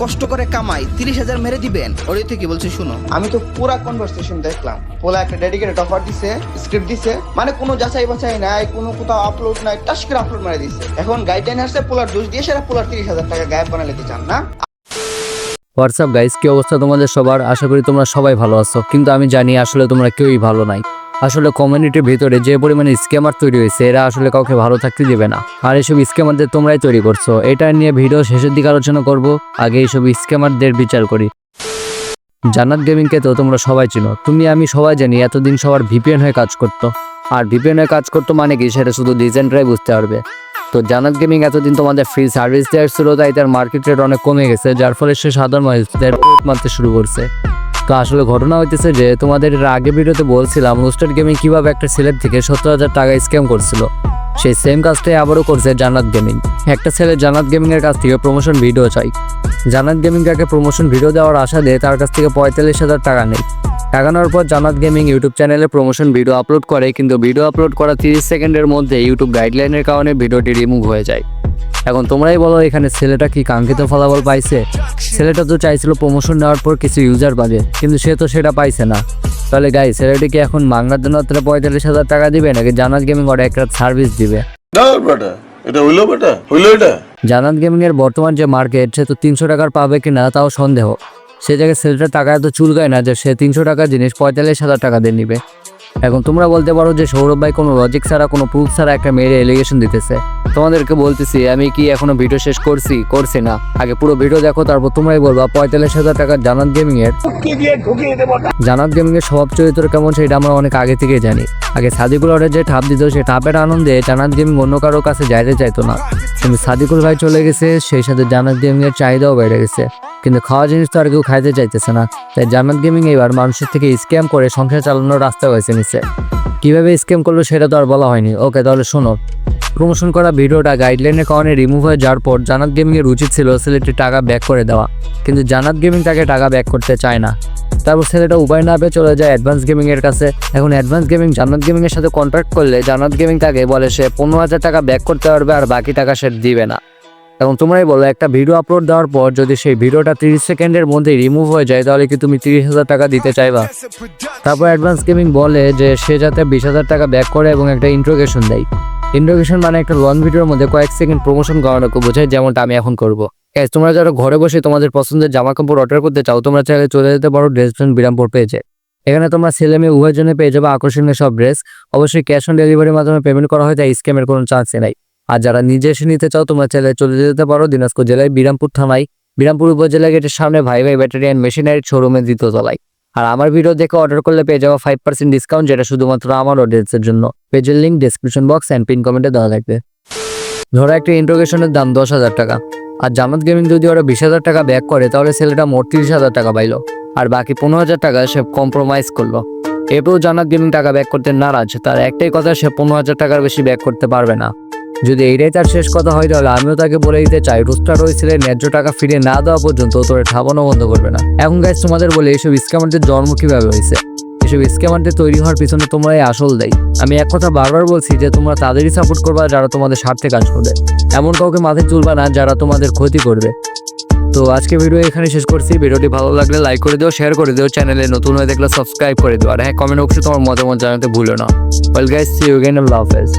কষ্ট করে কামাই 30,000 মেরে দিবেন। ওরে থেকে বলছে শুনো, আমি তো পুরা কনভারসেশন দেখলাম। পোলা একটা ডেডিকেটেড অফার দিছে, স্ক্রিপ্ট দিছে, মানে কোনো যাচাই বাছাই নাই, কোনো কোথাও আপলোড নাই, টাস করে আপলোড মারা দিছে। এখন গাইডলাইন আসছে, পোলার দোষ দিয়ে সেটা পোলার 30,000 টাকা গায়েব বানাই নিতে চান না। হোয়াটসঅ্যাপ গাইস, কি অবস্থা তোমাদের সবার? আশা করি তোমরা সবাই ভালো আছো, কিন্তু আমি জানি আসলে তোমরা কেউই ভালো নাই। আসলে কমিউনিটির ভিতরে যে পরিমাণে স্ক্যামার তৈরি হয়েছে, এরা আসলে কাউকে ভালো থাকতে দিবে না। আর এইসব স্ক্যামারদের তোমরাই তৈরি করছো। এটা নিয়ে ভিডিও শেষের দিকে আলোচনা করব। আগে এইসব স্ক্যামারদের বিচার করি। জান্নাত গেমিংকে তো তোমরা সবাই চিনো, তুমি আমি সবাই জানি এতদিন সবার ভিপিএন হয়ে কাজ করতো। আর ভিপিএন হয়ে কাজ করতো মানে কি, সেটা শুধু ডিজাইনরাই বুঝতে পারবে। তো জান্নাত গেমিং এতদিন তোমাদের ফ্রি সার্ভিস দেওয়ার ছিল, তাই তার মার্কেট রেট অনেক কমে গেছে, যার ফলে সে সাধারণ মানুষদের মারতে শুরু করছে। তো আসলে ঘটনা হইতেছে যে, তোমাদের এর আগে ভিডিওতে বলছিলাম রোস্টার গেমিং কিভাবে একটা ছেলের থেকে 70,000 টাকা স্ক্যাম করছিল। সেই সেম কাজটাই আবারও করছে জান্নাত গেমিং। একটা ছেলে জান্নাত গেমিং এর কাছ থেকে প্রমোশন ভিডিও চাই। জান্নাত গেমিং তাকে প্রমোশন ভিডিও দেওয়ার আশা দিয়ে তার কাছ থেকে 45,000 টাকা নেই। টাকা নেওয়ার পর জান্নাত গেমিং ইউটিউব চ্যানেলে প্রমোশন ভিডিও আপলোড করে, কিন্তু ভিডিও আপলোড করা 30 সেকেন্ডের মধ্যে ইউটিউব গাইডলাইনের কারণে ভিডিওটি রিমুভ হয়ে যায়। এখন তোমরাই বলো, এখানে ছেলেটা কি কাঙ্ক্ষিত ফলাফল পাইছে? ছেলেটা তো চাইছিল প্রমোশন নেওয়ার পর কিছু ইউজার পাবে, কিন্তু সে তো সেটা পাইছে না। তাহলে গাই, ছেলেটি কি এখন মাংনার জন্য 45,000 টাকা দিবে, নাকি জান্নাত গেমিং ওর একটা সার্ভিস দিবে? জান্নাত গেমিং এর বর্তমান যে মার্কেট, সে তো 300 টাকার পাবে কিনা তাও সন্দেহ। সে জায়গায় ছেলেটার টাকা এত চুলকায় না যে সে 300 টাকার জিনিস 45,000 টাকা দিয়ে নিবে। এখন তোমরা বলতে পারো যে সৌরভ ভাই কোনো লজিক ছাড়া, কোনো প্রুফ ছাড়া একটা মেয়ের এলিগেশন দিতেছে। তোমাদেরকে বলতেছি, আমি কি এখনো ভিডিও শেষ করছি না? আগে পুরো ভিডিও দেখো, তারপর তোমরাই বলবা 45,000 টাকার জান্নাত গেমিং এর স্বভাব চরিত্র কেমন সেটা আমরা অনেক আগে থেকেই জানি। আগে সাদিকুল ওরে যে ঠাপ দিত, সেই ঠাপের আনন্দে জান্নাত গেমিং অন্য কারো কাছে যাইতে চাইতো না, কিন্তু সাদিকুল ভাই চলে গেছে, সেই সাথে জান্নাত গেমিং এর চাহিদাও বেড়ে গেছে। কিন্তু খাওয়া জিনিস তো আর কেউ খাইতে চাইতেছে না, তাই জান্নাত গেমিং এবার মানুষের থেকে স্ক্যাম করে সংসার চালানোর রাস্তা হয়েছে নিচ্ছে। কিভাবে স্ক্যাম করলো সেটা তো আর বলা হয়নি। ওকে, তাহলে শোনো। প্রমোশন করা ভিডিওটা গাইডলাইনের কারণে রিমুভ হয়ে যাওয়ার পর জান্নাত গেমিং এর উচিত ছিল ছেলেটির টাকা ব্যাক করে দেওয়া, কিন্তু জান্নাত গেমিং তাকে টাকা ব্যাক করতে চায় না। তারপর ছেলেটা উপায় না পেয়ে চলে যায় অ্যাডভান্স গেমিং এর কাছে। এখন অ্যাডভান্স গেমিং জান্নাত গেমিং এর সাথে কন্ট্যাক্ট করলে জান্নাত গেমিং তাকে বলে সে 15,000 টাকা ব্যাক করতে পারবে, আর বাকি টাকা সে দিবে না। এখন তোমরাই বলো, একটা ভিডিও আপলোড দেওয়ার পর যদি সেই ভিডিওটা 30 সেকেন্ডের মধ্যে রিমুভ হয়ে যায়, তাহলে কি তুমি 30,000 টাকা দিতে চাইবা? তারপর অ্যাডভান্স গেমিং বলে যে সে যাতে 20,000 টাকা ব্যাক করে এবং একটা ইন্ট্রোগেশন দেয়। ইন্ট্রোগেশন মানে একটা লং ভিডিওর মধ্যে কয়েক সেকেন্ড প্রমোশন করানোকে বোঝায়, যেমনটা আমি এখন করবো। তোমরা যারা ঘরে বসে তোমাদের পছন্দের জামা কাপড় অর্ডার করতে চাও, তোমরা চাইলে চলে যেতে পারো ড্রেস বিরামপুর পেজে। এখানে তোমরা ছেলে মেয়ে উভয়ের জন্য পেয়ে যাবে আকর্ষণীয় সব ড্রেস। অবশ্যই ক্যাশ অন ডেলিভারির মাধ্যমে পেমেন্ট করা হয়, তাই স্ক্যামের কোনো চান্সই নাই। আর যারা নিজে এসে নিতে চাও, তোমরা চাইলে চলে যেতে পারো দিনাজপুর জেলায় বিরামপুর থানায়, বিরামপুর উপজেলা গেটের সামনে ভাই ব্যাটারি অ্যান্ড মেশিনারি শোরুমের 2য় তলায়। আর আমার ভিডিও দেখে অর্ডার করলে পেয়ে যাবো 5% ডিসকাউন্ট, যেটা শুধুমাত্র আমার অডিয়েন্সের জন্য। পেজের link description box and pin কমেন্টে দেওয়া থাকবে। ধরো একটা ইন্ট্রোগেশনের দাম 10,000 টাকা, আর জান্নাত গেমিং যদি ওরা 20,000 টাকা ব্যাক করে, তাহলে ছেলেটা মোট 30,000 টাকা পাইলো, আর বাকি 15,000 টাকা সে কম্প্রোমাইজ করলো। এরপরেও জান্নাত গেমিং টাকা ব্যাক করতে নারাজ। তার একটাই কথা, সে 15,000 টাকার বেশি ব্যাক করতে পারবে না। যদি এইটাই তার শেষ কথা হয়, তাহলে আমিও তাকে বলে দিতে চাই, রোস্টার ওই ছেলে ন্যায্য টাকা ফিরিয়ে না দেওয়া পর্যন্ত তোরে ঠাবানো বন্ধ করবে না। এখন গাইস, তোমাদের বলে এইসব স্ক্যামারদের জন্ম কিভাবে হয়েছে? এসব স্ক্যামারদের তৈরি হওয়ার পিছনে তোমরাই আসল দেয়। আমি এক কথা বারবার বলছি যে তোমরা তাদেরই সাপোর্ট করবা যারা তোমাদের স্বার্থে কাজ করবে, এমন কাউকে মাথায় তুলবা না যারা তোমাদের ক্ষতি করবে। তো আজকে ভিডিও এখানে শেষ করছি। ভিডিওটি ভালো লাগলে লাইক করে দিও, শেয়ার করে দিও, চ্যানেলে নতুন হয়ে দেখলে সাবস্ক্রাইব করে দিও, আর হ্যাঁ, কমেন্ট বক্সে তোমার মতামত জানাতে ভুলো না। Well guys, see you again, আল্লাহ হাফেজ।